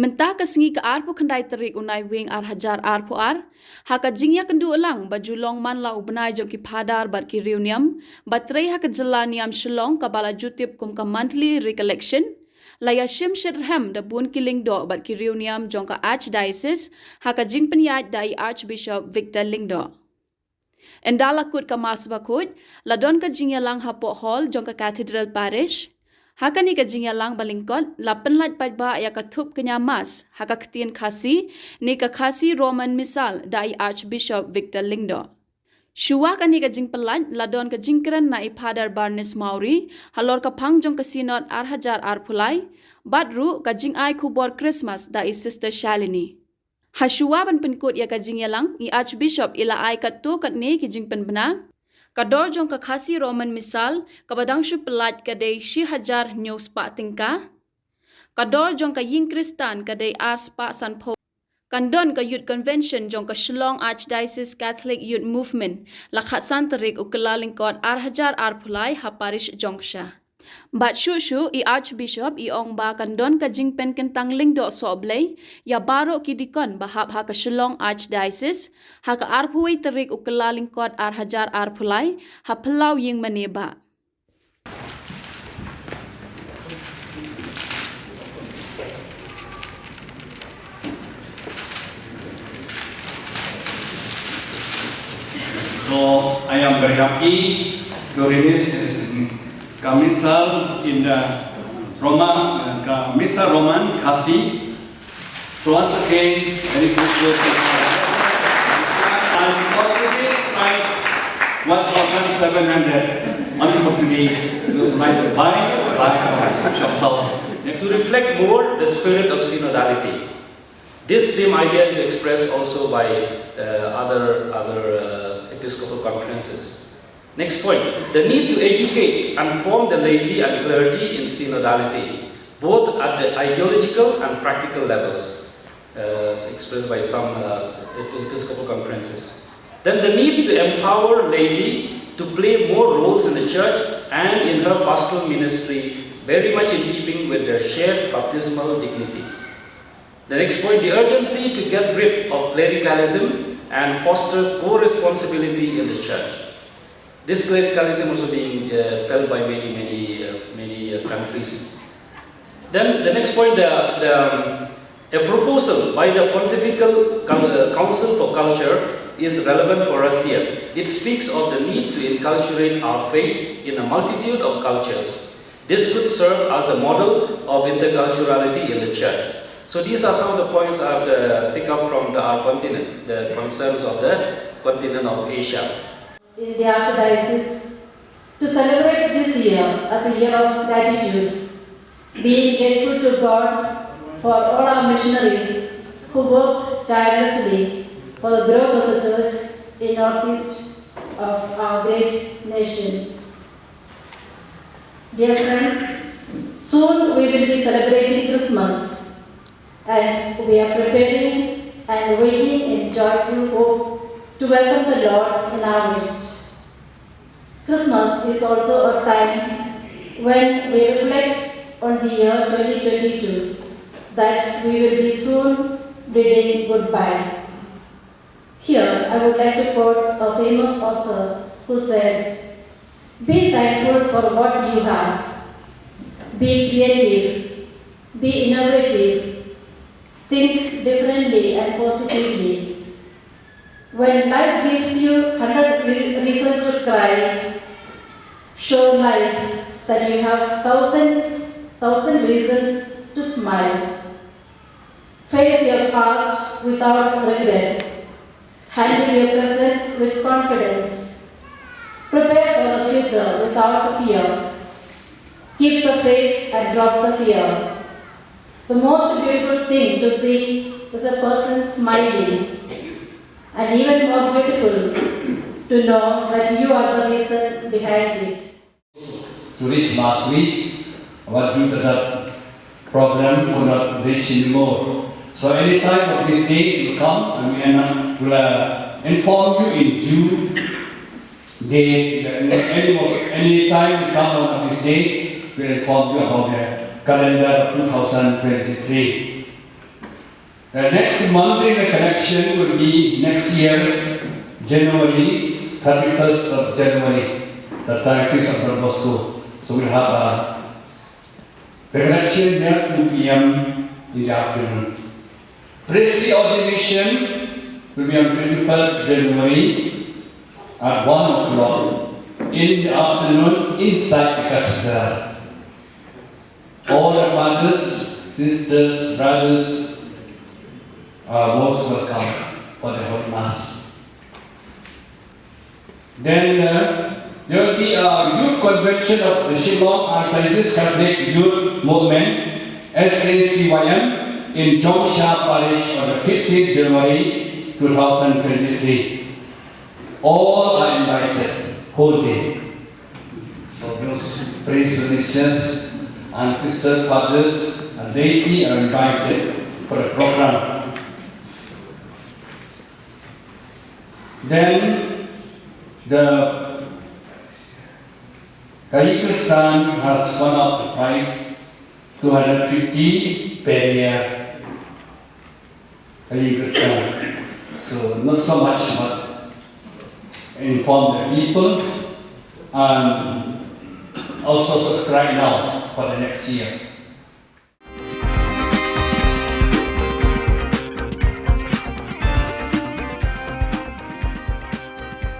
Mentah kesengi ke arpo kendai terik unai wing ar hajar arpo ar. Haka jingya kendu elang bajulong man lau benai jong ki Phadar bat ki reuniam. Batrei haka jelaniam Shillong kabala jutip kum ka monthly recollection. Laya shim shedhem da bun kiling do bat ki reuniam jong ka Archdiocese. Haka jing penyat dai Archbishop Victor Lingdo. Endala kut ka masba kut, ladon ka jingya lang hapo hall jong ka Cathedral Parish. Haka ni ka jingya lang balingkot, lapan lat padba ya ka thup kanya mas, haka ketien Khasi, ni ka Khasi Roman Missal dai Archbishop Victor Lingdo. Shua ka ni ka jing pelat, ladon ka jingkran na Phadar Barnes Mauri, halor ka pang jong ka sinod ar hajar ar pulai, badru ka jing ay kubor Christmas dai Sister Shalini. Hashua ban penkut ya ka jingya lang, i Archbishop ila ay katu kat ni ki jing penbena, kador jong ka Khasi Roman Missal, kabadang shu pelat kadai shi hajar nyo spa tingka. Kador jong ka ying Kristan kadai ar spa sanpo. Kandon ka youth convention jong ka Shillong Archdiocese Catholic Youth Movement, lakhat santarik ukelalingkot ar hajar ar pulai ha parish jongsha. Bat shu i Archbishop i ong ba kandon ka jingpen kentang lingdo soblay, ya baro ki dikon bahap ha ka Shillong Archdiocese, ha ka arpuway terik ukelalingkot ar hajar ar pulay, ha pelau ying maneba. So I am very happy to release Missal in the Missal Roman Khasi. So once again, very good. And for today's price, 1,700 only for today. It was right by Bishop South. To reflect more the spirit of synodality. This same idea is expressed also by other Episcopal conferences. Next point, the need to educate and form the laity and clergy in synodality, both at the ideological and practical levels, expressed by some Episcopal conferences. Then the need to empower laity to play more roles in the church and in her pastoral ministry, very much in keeping with their shared baptismal dignity. The next point, the urgency to get rid of clericalism and foster co-responsibility in the church. This clericalism also being felt by many countries. Then the next point, a proposal by the Pontifical Council for Culture is relevant for us here. It speaks of the need to inculturate our faith in a multitude of cultures. This could serve as a model of interculturality in the church. So these are some of the points I have picked up from our continent, the concerns of the continent of Asia. In the Archdiocese, to celebrate this year as a year of gratitude, being grateful to God for all our missionaries who worked tirelessly for the growth of the church in northeast of our great nation. Dear friends, soon we will be celebrating Christmas, and we are preparing and waiting in joyful hope to welcome the Lord in our midst. Christmas is also a time when we reflect on the year 2022, that we will be soon bidding goodbye. Here, I would like to quote a famous author who said, "Be thankful for what you have. Be creative. Be innovative. Think differently and positively. When life gives you 100 reasons to cry, show life that you have thousand reasons to smile. Face your past without regret. Handle your present with confidence. Prepare for the future without fear. Keep the faith and drop the fear. The most beautiful thing to see is a person smiling, and even more beautiful to know that you are the reason behind it." To reach last week, but due to that problem, could not reach anymore. So any time of these days will come, and we will inform you in June. Any time we come on these days, we will inform you about the calendar 2023. The next monthly recollection will be next year, January, 31st of January, the 30th of Don Bosco. So we'll have a recollection there 2 p.m. in the afternoon. Priestly ordination will be on 21st January at 1 o'clock in the afternoon inside the cathedral. All the fathers, sisters, brothers are most welcome for the Holy Mass. Then there will be a youth convention of the Shillong Archdiocese Catholic Youth Movement, SACYM, in Jongsha Parish on the 15th January 2023. All are invited, whole day. So those priest religious and sister fathers and laity are invited for the program. Then the Kyrgyzstan has one of the price, 250 per year. Kyrgyzstan. So not so much, but inform the people and also subscribe now for the next year.